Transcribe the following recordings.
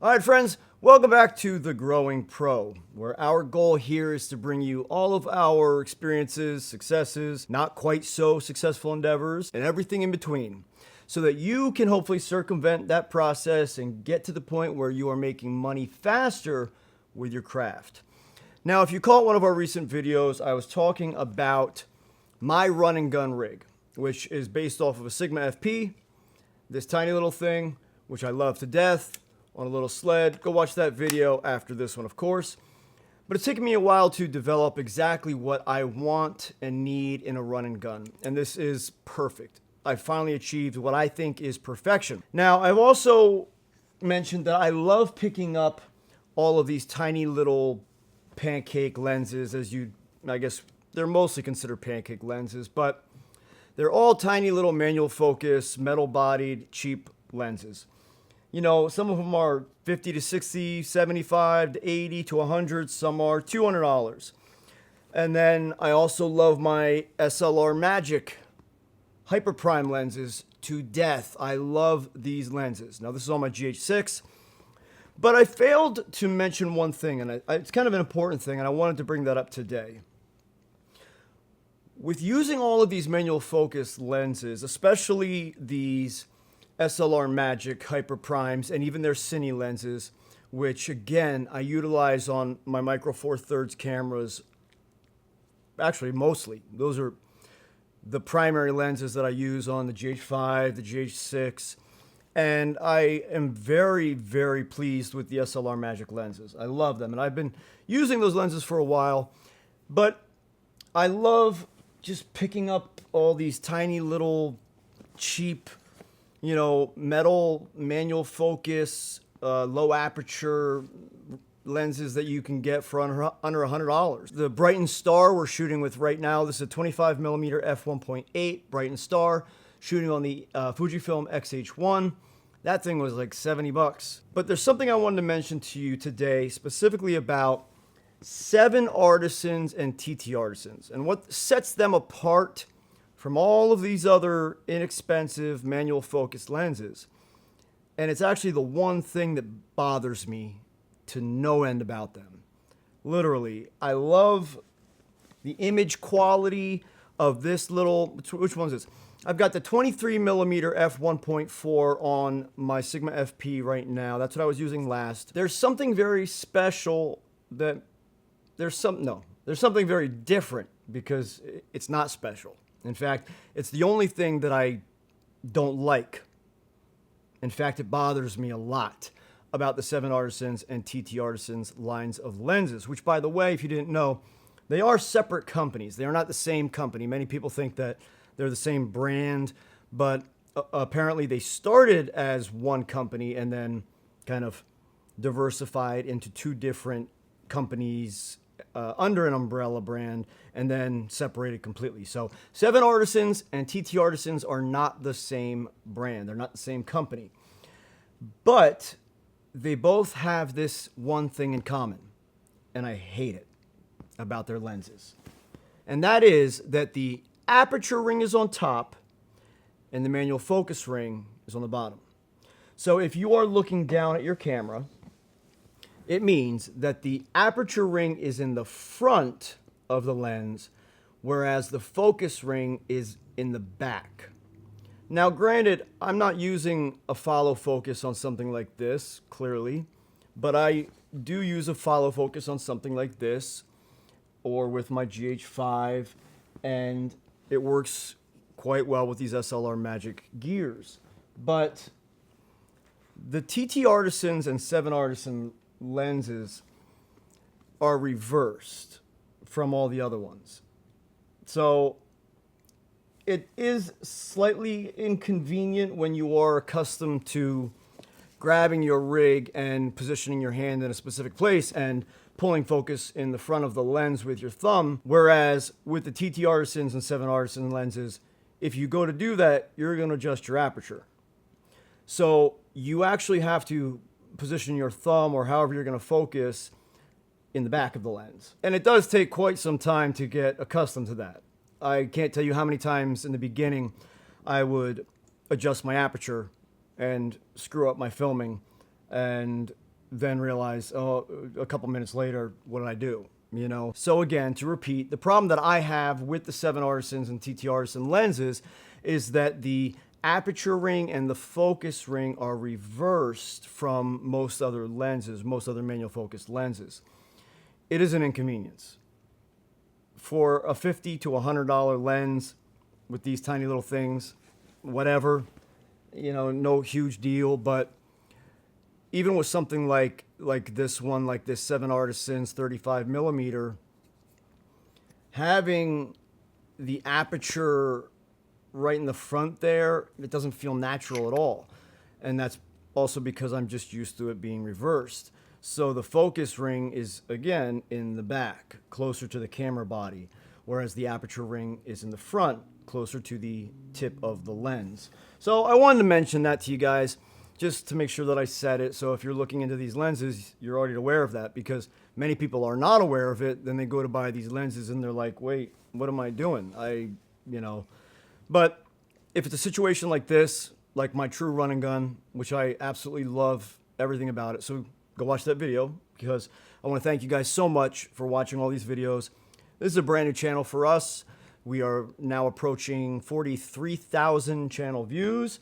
All right, friends, welcome back to The Growing Pro, where our goal here is to bring you all of our experiences, successes, not quite so successful endeavors, and everything in between, so that you can hopefully circumvent that process and get to the point where you are making money faster with your craft. Now, if you caught one of our recent videos, I was talking about my run and gun rig, which is based off of a Sigma FP, this tiny little thing, which I love to death, on a little sled. Go watch that video after this one, of course. But it's taken me a while to develop exactly what I want and need in a run and gun. And this is perfect. I finally achieved what I think is perfection. Now, I've also mentioned that I love picking up all of these tiny little pancake lenses, I guess they're mostly considered pancake lenses, but they're all tiny little manual focus, metal bodied, cheap lenses. You know, some of them are 50 to 60, 75 to 80 to 100, some are $200. And then I also love my SLR Magic Hyper Prime lenses to death. I love these lenses. Now, this is on my GH6, but I failed to mention one thing, and it's kind of an important thing, and I wanted to bring that up today. With using all of these manual focus lenses, especially these SLR Magic Hyper Primes and even their Cine lenses, which again I utilize on my Micro Four Thirds cameras. Actually, mostly those are the primary lenses that I use on the GH5, the GH6, and I am very, very pleased with the SLR Magic lenses. I love them, and I've been using those lenses for a while, but I love just picking up all these tiny little cheap, metal manual focus, low aperture lenses that you can get for under $100. The Brightin Star we're shooting with right now, this is a 25mm f1.8 Brightin Star, shooting on the Fujifilm X-H1. That thing was like 70 bucks. But there's something I wanted to mention to you today, specifically about 7Artisans and TTartisans, and what sets them apart from all of these other inexpensive manual focus lenses. And it's actually the one thing that bothers me to no end about them. Literally, I love the image quality of this little, which one is this? I've got the 23mm f1.4 on my Sigma FP right now. That's what I was using last. There's something very special there's something very different, because it's not special. In fact, it's the only thing that I don't like. In fact, it bothers me a lot about the 7Artisans and TTartisans lines of lenses, which, by the way, if you didn't know, they are separate companies. They are not the same company. Many people think that they're the same brand, but apparently they started as one company and then kind of diversified into two different companies under an umbrella brand, and then separated completely. So 7Artisans and TTartisans are not the same brand. They're not the same company. But they both have this one thing in common, and I hate it about their lenses. And that is that the aperture ring is on top and the manual focus ring is on the bottom. So if you are looking down at your camera, it means that the aperture ring is in the front of the lens, whereas the focus ring is in the back. Now, granted, I'm not using a follow focus on something like this, clearly, but I do use a follow focus on something like this, or with my GH5, and it works quite well with these SLR Magic gears. But the TTartisans and 7Artisan lenses are reversed from all the other ones. So it is slightly inconvenient when you are accustomed to grabbing your rig and positioning your hand in a specific place and pulling focus in the front of the lens with your thumb. Whereas with the TTartisans and 7Artisan lenses, if you go to do that, you're going to adjust your aperture. So you actually have to position your thumb, or however you're going to focus, in the back of the lens. And it does take quite some time to get accustomed to that. I can't tell you how many times in the beginning I would adjust my aperture and screw up my filming, and then realize, oh, a couple minutes later, what did I do? You know? So again, to repeat, the problem that I have with the 7Artisans and TTartisan lenses is that the aperture ring and the focus ring are reversed from most other lenses, most other manual focus lenses. It is an inconvenience. For a $50 to $100 lens with these tiny little things, whatever, you know, no huge deal, but even with something like this one, like this 7Artisans 35 millimeter, having the aperture right in the front there, it doesn't feel natural at all. And that's also because I'm just used to it being reversed. So the focus ring is, again, in the back, closer to the camera body, whereas the aperture ring is in the front, closer to the tip of the lens. So I wanted to mention that to you guys, just to make sure that I said it. So if you're looking into these lenses, you're already aware of that, because many people are not aware of it. Then they go to buy these lenses and they're like, wait, what am I doing? But if it's a situation like this, like my true run and gun, which I absolutely love everything about it. So go watch that video, because I want to thank you guys so much for watching all these videos. This is a brand new channel for us. We are now approaching 43,000 channel views,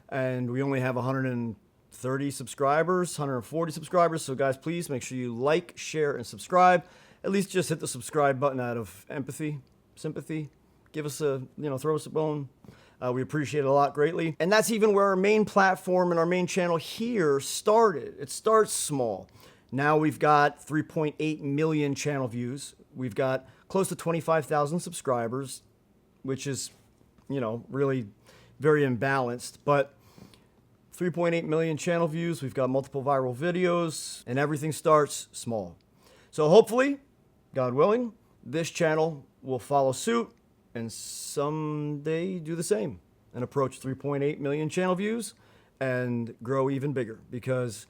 and we only have 130 subscribers, 140 subscribers. So guys, please make sure you like, share, and subscribe. At least just hit the subscribe button out of empathy, sympathy. Give us a, throw us a bone. We appreciate it a lot greatly. And that's even where our main platform and our main channel here started. It starts small. Now we've got 3.8 million channel views. We've got close to 25,000 subscribers, which is, really very imbalanced. But 3.8 million channel views, we've got multiple viral videos, and everything starts small. So hopefully, God willing, this channel will follow suit and someday do the same and approach 3.8 million channel views and grow even bigger, because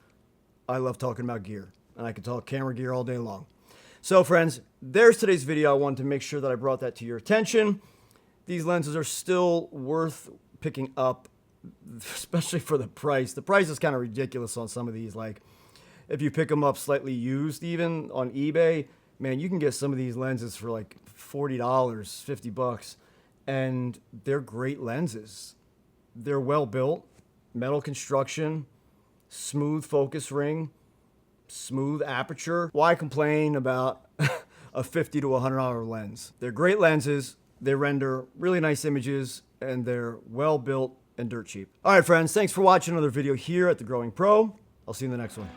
I love talking about gear and I can talk camera gear all day long. So friends, there's today's video. I wanted to make sure that I brought that to your attention. These lenses are still worth picking up, especially for the price. The price is kind of ridiculous on some of these. Like if you pick them up slightly used, even on eBay, man, you can get some of these lenses for like $40, $50, and they're great lenses. They're well built, metal construction, smooth focus ring, smooth aperture. Why complain about a $50 to $100 lens? They're great lenses. They render really nice images, and they're well built and dirt cheap. All right, friends, thanks for watching another video here at The Growing Pro. I'll see you in the next one.